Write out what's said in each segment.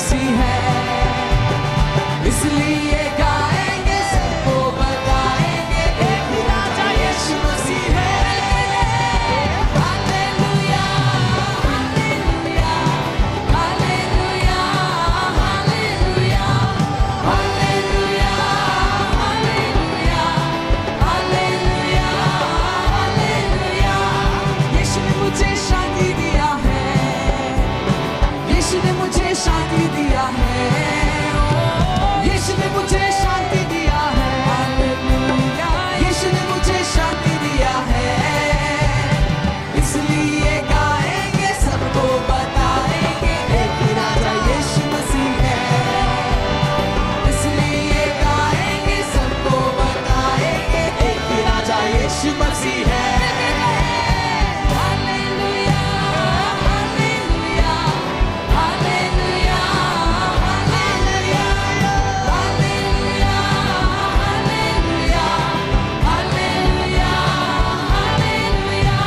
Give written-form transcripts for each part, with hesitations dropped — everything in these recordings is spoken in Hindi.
मसीह है, इसलिए गाएंगे, सबको बताएंगे, एक ही राजा यीशु मसीह है। Hallelujah, hallelujah, hallelujah, hallelujah, hallelujah, hallelujah, hallelujah, hallelujah. Yeshu ने मुझे शांति दिया है, यीशु ने मुझे शांति दिया है, यीशु ने मुझे शांति दिया है, हालेलुया, यीशु ने मुझे शांति दिया है, इसलिए गाएंगे, सबको बताएंगे, एक ही राजा यीशु मसीह है, इसलिए गाएंगे, सबको बताएंगे, एक ही राजा यीशु मसीह है। Hallelujah, hallelujah, hallelujah, hallelujah, hallelujah, hallelujah, hallelujah, hallelujah.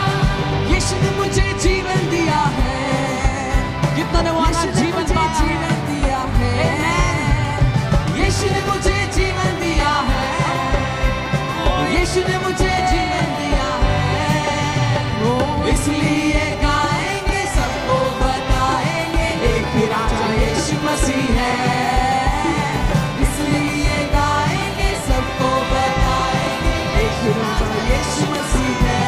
Yeshu ने मुझे जीवन दिया है, कितना ने वहाँ जीवन दिया है, यीशु ने मुझे जीवन दिया है, यीशु ने मुझे जीवन दिया है, इसलिए गाएंगे, सबको बताएंगे, एक ही राजा यीशु मसीह है, इसलिए गाएंगे, सबको बताएंगे, एक ही राजा यीशु मसीह है।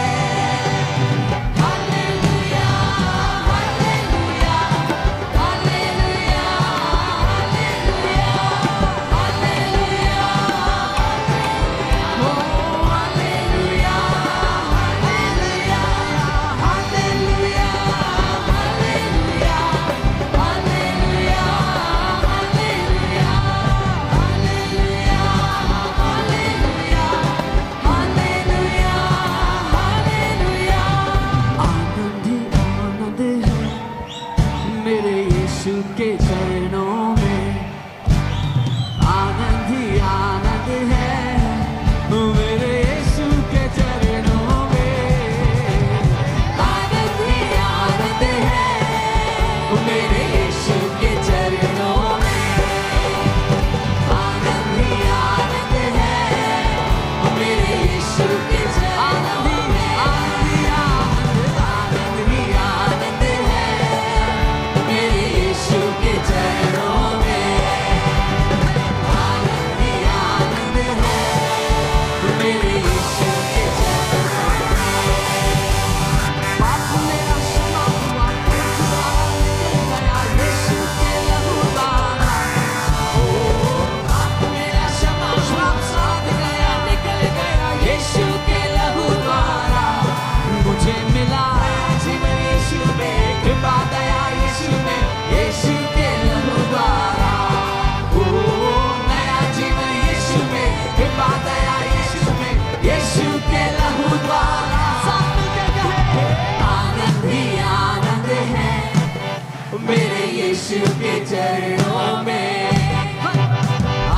Hallelujah, hallelujah, hallelujah, hallelujah, hallelujah, ओ hallelujah, hallelujah, hallelujah, hallelujah, hallelujah, hallelujah, hallelujah, hallelujah, hallelujah, hallelujah. आनंद ही आनंद है मेरे यीशु के चरणों में, आनंद ही आनंद है मेरे यीशु के चरणों में, आनंद ही आनंद है मेरे यीशु के चरणों में, आनंद ही आनंद है मेरे यीशु के चरणों में, आनंद ही आनंद है मेरे यीशु के चरणों में, आनंद ही आनंद है मेरे यीशु के चरणों में। पाप मेरा क्षमा हुआ, सारा निकल गया यीशु के लहू द्वारा, ओ पाप मेरा क्षमा, श्राप साध गया, निकल गया यीशु के लहू द्वारा, मुझे मिला जीवन यीशु में, कृपा दया यीशु में, यीशु के लहू द्वारा, ओ नया जीवन यीशु में, कृपा दया यीशु में, यीशु के लहू द्वारा। साथ मिलकर कहें, आनंद ही आनंद है मेरे यीशु के चरणों में,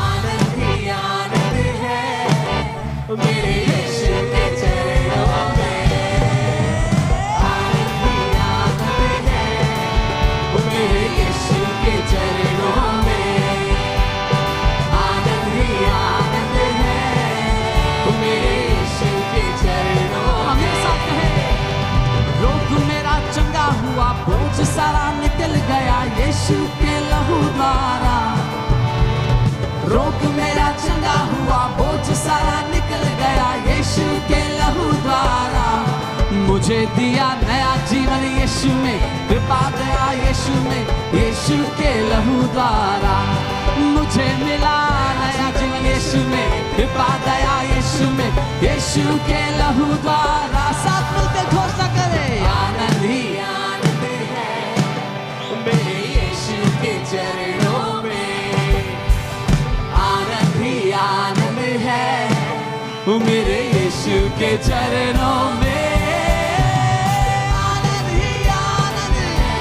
आनंद ही आनंद है मेरे यीशु के चरणों में, आनंद ही आनंद है मेरे यीशु के चरणों में, आनंद ही आनंद है मेरे यीशु के चरणों में। साथ कहें, रोग मेरा चंगा हुआ, बोझ सारा निकल गया यीशु के लहू द्वारा, रोग मेरा चंगा हुआ, बोझ सारा निकल गया यीशु के लहू द्वारा, मुझे दिया नया जीवन यीशु में, कृपा दया यीशु में, यीशु के लहू द्वारा, मुझे मिला नया जीवन यीशु में, कृपा दया यीशु में, यीशु के लहू द्वारा। साथ मिलकर घोषणा करें, आनंद ही आनंद है मेरे यीशु के चरणों में, आनंद ही आनंद है मेरे यीशु के चरणों में, आनंद ही आनंद है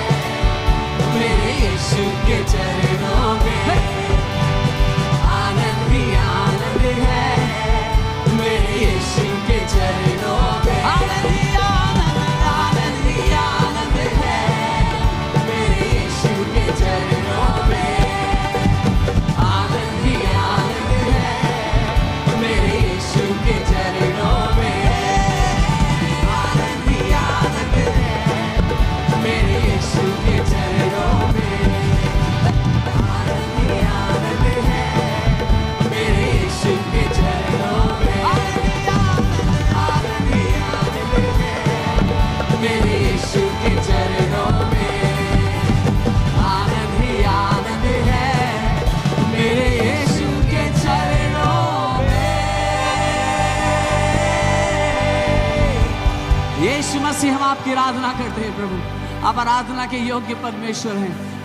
मेरे यीशु के चरणों में, आनंद ही आनंद है मेरे यीशु के चरणों में, आनंद ही आनंद है मेरे यीशु के चरणों में, आपकी आराधना करते हैं प्रभु। आप आराधना के योग्य परमेश्वर हैं।